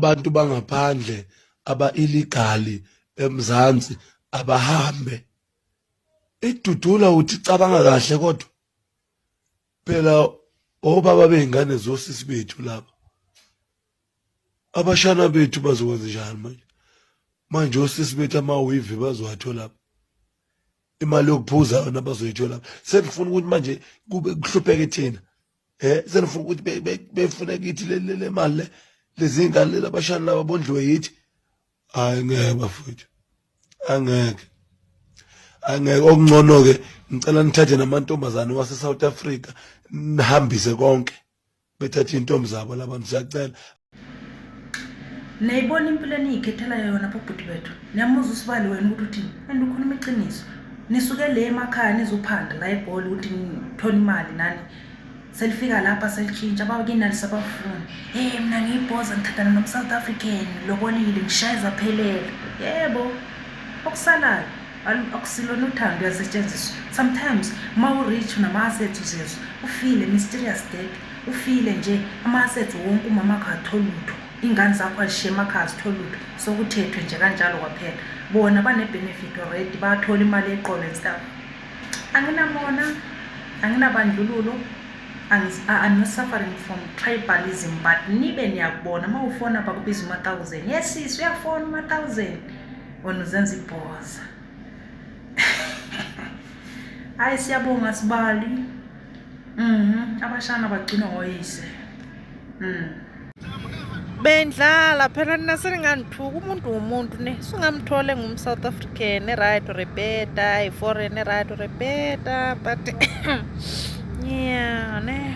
abantu bangaphandle aba-illegali eMzansi abahambe. Idudula uthi cabanga kahle kodwa phela obaba bey'ngane zosisi bethu laba. Abashana bethu bazokwenza njani manje? Manje osisi bethu amawivi bazowathola lapha. Imali yokuphuza yona bazoyithola lapha. Senifuna ukuthi manje kube kuhlupheke thina. Senifuna ukuthi befune kithi le mali lezi ngane labashana laba bondliwe yithi. Hayi ngeke bafowethu. Angeke. Angeke okungcono ke ngicela nithathe namantombazane wase South Africa nihambise konke. Bethathe intombi zabo labantu siyacela. Nayibona impilo eniyikhethela yona bobhuti bethu. Niyamuza usibali wena ukuthi uthini? Andikhuluma iqiniso. Nisuke le emakhaya nizophanda la eGoli ukuthi nithola imali nani. Selifika lapha selitshintsha bakinali sabafuni. Mina ngiyibhoza ngithathana nomSouth African lobolile ngishayeza phelele. Yebo. Okusalayo akusilona uthando uyasetshenziswa. Sometimes ma-rich unama-assets uzezo ufile mysterious death. Ufile nje ama-assets wonke umama akho athola lutho. Ingane zakho azishiye emakhaya zithola lutho. Sokuthethwe nje kanjalo kwaphela. Bona bane-benefit already bathola imali eqolo and stuff. Anginamona, anginabandlululo. I'm not suffering from tribalism, but nibe niyakubona mawufona bakubiza 1,000. Yes sis, uyafona 1,000. Wena uzenza ibhoza. Hayi siyabonga sibali. Abashana bagcina ngoyise. Bendlala phela nina seningandithuka umuntu ne singamthole ngumSouth African right or better, i-foreign right or better, but yeah ne